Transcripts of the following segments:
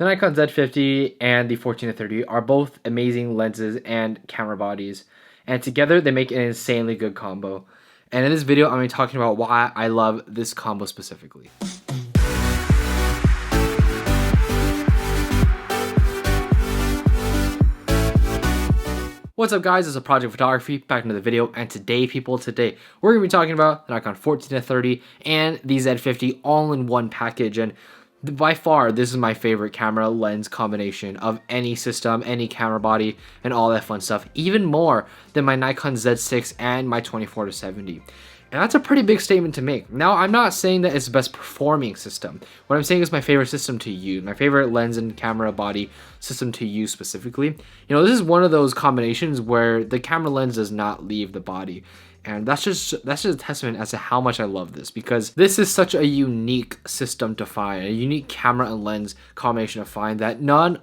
The Nikon Z50 and the 14-30 are both amazing lenses and camera bodies, and together they make an insanely good combo. And in this video, I'm going to be talking about why I love this combo specifically. What's up guys, it's a Project Photography, back into the video, and today we're going to be talking about the Nikon 14-30 and the Z50 all in one package. And by far, this is my favorite camera lens combination of any system, any camera body, and all that fun stuff, even more than my Nikon Z6 and my 24-70. And that's a pretty big statement to make. Now, I'm not saying that it's the best performing system. What I'm saying is my favorite system to use, my favorite lens and camera body system to use specifically. You know, this is one of those combinations where the camera lens does not leave the body. And that's just a testament as to how much I love this, because this is such a unique system to find, a unique camera and lens combination to find that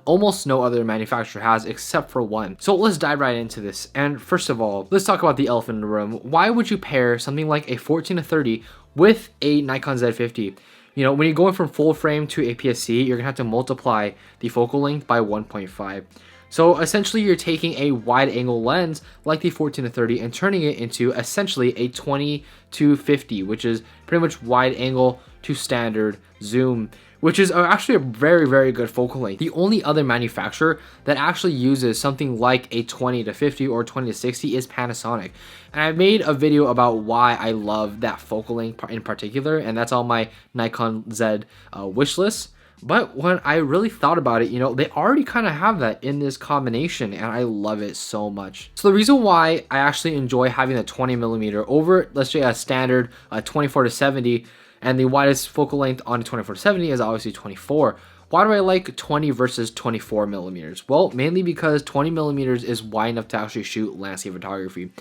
almost no other manufacturer has except for one. So let's dive right into this. And first of all, let's talk about the elephant in the room. Why would you pair something like a 14-30 with a Nikon Z50? You know, when you're going from full frame to APS-C, you're gonna have to multiply the focal length by 1.5. So essentially you're taking a wide angle lens like the 14-30 and turning it into essentially a 20-50, which is pretty much wide angle to standard zoom, which is actually a very, very good focal length. The only other manufacturer that actually uses something like a 20-50 or 20-60 is Panasonic. And I made a video about why I love that focal length in particular, and that's on my Nikon Z wish list. But when I really thought about it, you know, they already kind of have that in this combination, and I love it so much. So the reason why I actually enjoy having the 20mm over, let's say, a standard 24-70, and the widest focal length on 24-70 is obviously 24. Why do I like 20 versus 24mm? Well, mainly because 20mm is wide enough to actually shoot landscape photography.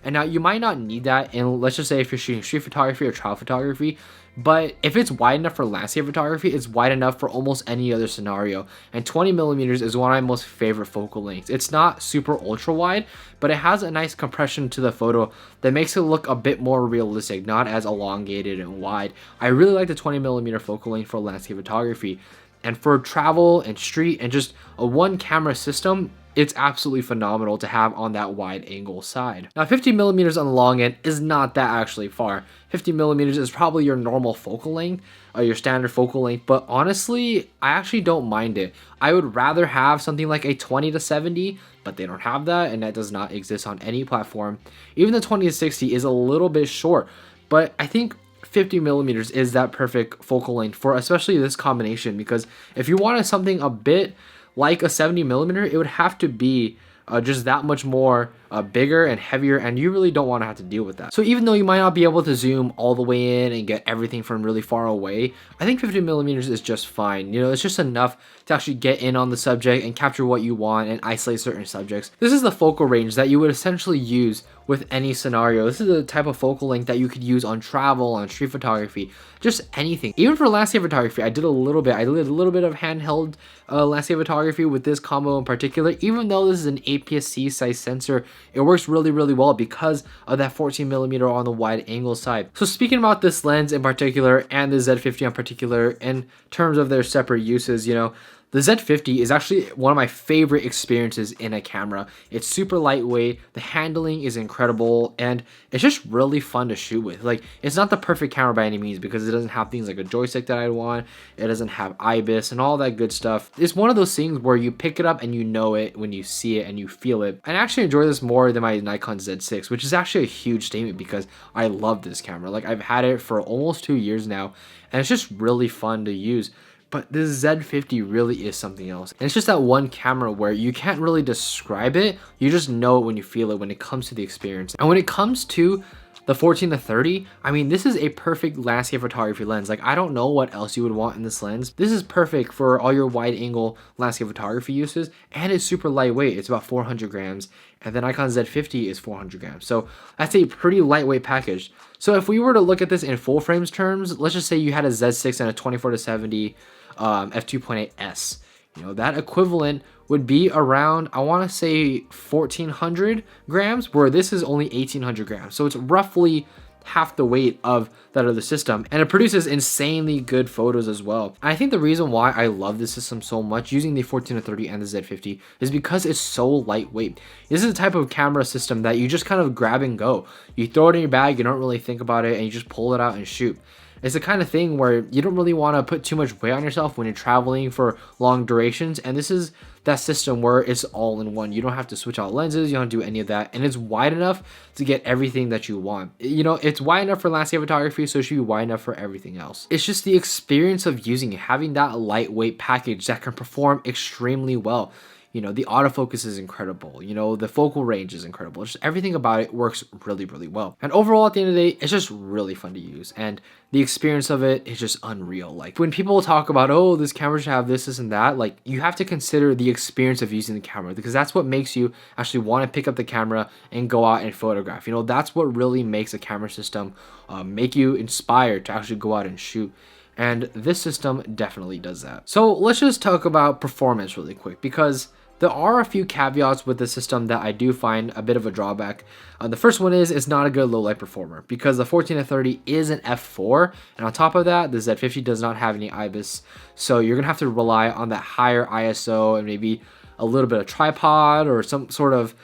And now you might not need that in, let's just say, if you're shooting street photography or travel photography, but if it's wide enough for landscape photography, it's wide enough for almost any other scenario. And 20mm is one of my most favorite focal lengths. It's not super ultra wide, but it has a nice compression to the photo that makes it look a bit more realistic, not as elongated and wide. I really like the 20mm focal length for landscape photography. And for travel and street and just a one camera system, it's absolutely phenomenal to have on that wide angle side. Now 50mm on the long end is not that actually far. 50mm is probably your normal focal length, your standard focal length, but honestly, I actually don't mind it. I would rather have something like a 20-70, but they don't have that, and that does not exist on any platform. Even the 20-60 is a little bit short, but I think 50mm is that perfect focal length for especially this combination, because if you wanted something a bit like a 70mm, it would have to be just that much more bigger and heavier, and you really don't want to have to deal with that. So even though you might not be able to zoom all the way in and get everything from really far away, I think 50mm is just fine. You know, it's just enough to actually get in on the subject and capture what you want and isolate certain subjects. This is the focal range that you would essentially use with any scenario. This is the type of focal length that you could use on travel, on street photography, just anything. Even for landscape photography, I did a little bit of handheld landscape photography with this combo in particular. Even though this is an APS-C size sensor, it works really, really well because of that 14mm on the wide angle side. So speaking about this lens in particular and the Z50 in particular, in terms of their separate uses, you know, the Z50 is actually one of my favorite experiences in a camera. It's super lightweight, the handling is incredible, and it's just really fun to shoot with. Like, it's not the perfect camera by any means because it doesn't have things like a joystick that I want, it doesn't have IBIS and all that good stuff. It's one of those things where you pick it up and you know it when you see it and you feel it. I actually enjoy this more than my Nikon Z6, which is actually a huge statement because I love this camera. Like, I've had it for almost 2 years now, and it's just really fun to use. But this Z50 really is something else. And it's just that one camera where you can't really describe it. You just know it when you feel it when it comes to the experience. And when it comes to the 14-30, I mean, this is a perfect landscape photography lens. Like, I don't know what else you would want in this lens. This is perfect for all your wide angle landscape photography uses, and it's super lightweight. It's about 400 grams, and the Nikon Z50 is 400 grams. So that's a pretty lightweight package. So if we were to look at this in full frames terms, let's just say you had a Z6 and a 24-70 f2.8s. You know, that equivalent would be around, I want to say 1400 grams, where this is only 1800 grams. So it's roughly half the weight of that other system, and it produces insanely good photos as well. And I think the reason why I love this system so much, using the 14-30 and the Z50, is because it's so lightweight. This is the type of camera system that you just kind of grab and go. You throw it in your bag, you don't really think about it, and you just pull it out and shoot. It's the kind of thing where you don't really want to put too much weight on yourself when you're traveling for long durations, and this is that system where it's all in one. You don't have to switch out lenses, you don't do any of that, and it's wide enough to get everything that you want. You know, it's wide enough for landscape photography, so it should be wide enough for everything else. It's just the experience of using it, having that lightweight package that can perform extremely well. You know, the autofocus is incredible. You know, the focal range is incredible. Just everything about it works really, really well. And overall, at the end of the day, it's just really fun to use. And the experience of it is just unreal. Like, when people talk about, oh, this camera should have this and that, like, you have to consider the experience of using the camera, because that's what makes you actually want to pick up the camera and go out and photograph. You know, that's what really makes a camera system make you inspired to actually go out and shoot. And this system definitely does that. So let's just talk about performance really quick, because there are a few caveats with the system that I do find a bit of a drawback. The first one is it's not a good low light performer, because the 14-30 is an f4, and on top of that, the Z50 does not have any IBIS, so you're gonna have to rely on that higher ISO and maybe a little bit of tripod or some sort of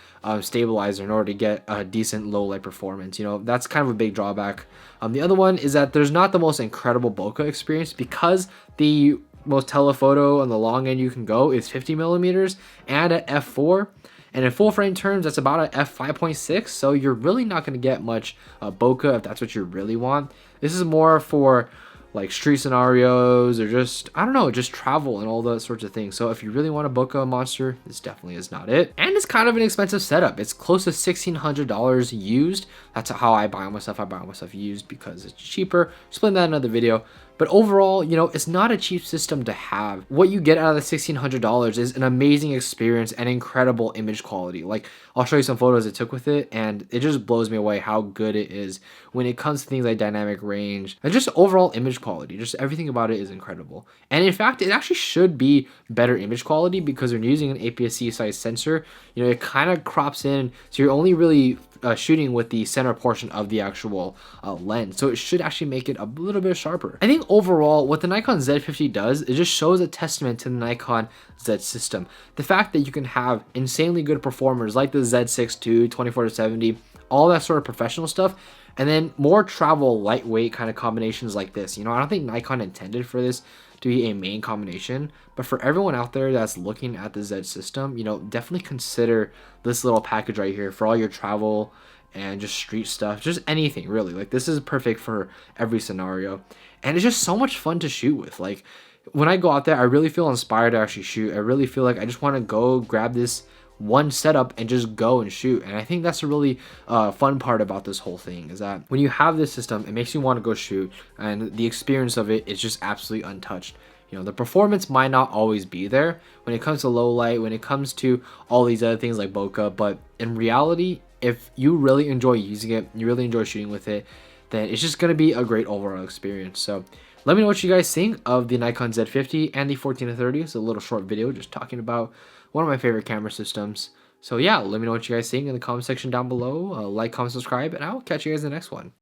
stabilizer in order to get a decent low light performance. You know, that's kind of a big drawback. The other one is that there's not the most incredible bokeh experience, because the most telephoto on the long end you can go is 50 millimeters and at f4, and in full frame terms that's about an f5.6, so you're really not going to get much bokeh if that's what you really want. This is more for like street scenarios, or just, I don't know, just travel and all those sorts of things. So if you really want a bokeh monster, this definitely is not it. And it's kind of an expensive setup. It's close to $1,600 used. That's how I buy my stuff. I buy my stuff used because it's cheaper. Explain that in another video. But overall, you know, it's not a cheap system to have. What you get out of the $1,600 is an amazing experience and incredible image quality. Like, I'll show you some photos I took with it, and it just blows me away how good it is when it comes to things like dynamic range and just overall image quality. Just everything about it is incredible. And in fact, it actually should be better image quality, because when you're using an APS-C size sensor, you know, it kind of crops in, so you're only really shooting with the center portion of the actual lens, so it should actually make it a little bit sharper. I think overall what the Nikon Z50 does, it just shows a testament to the Nikon Z system. The fact that you can have insanely good performers like the Z6 II, 24-70, all that sort of professional stuff, and then more travel lightweight kind of combinations like this. You know, I don't think Nikon intended for this to be a main combination, but for everyone out there that's looking at the Z system, you know, definitely consider this little package right here for all your travel and just street stuff, just anything really. Like, this is perfect for every scenario, and it's just so much fun to shoot with. Like, when I go out there, I really feel inspired to actually shoot. I really feel like I just want to go grab this one setup and just go and shoot. And I think that's a really fun part about this whole thing, is that when you have this system, it makes you want to go shoot, and the experience of it is just absolutely untouched. You know, the performance might not always be there when it comes to low light, when it comes to all these other things like bokeh, but in reality, if you really enjoy using it, you really enjoy shooting with it, then it's just going to be a great overall experience. So let me know what you guys think of the Nikon Z50 and the 14-30. It's a little short video just talking about one of my favorite camera systems. So yeah, let me know what you guys think in the comment section down below. Like, comment, subscribe, and I'll catch you guys in the next one.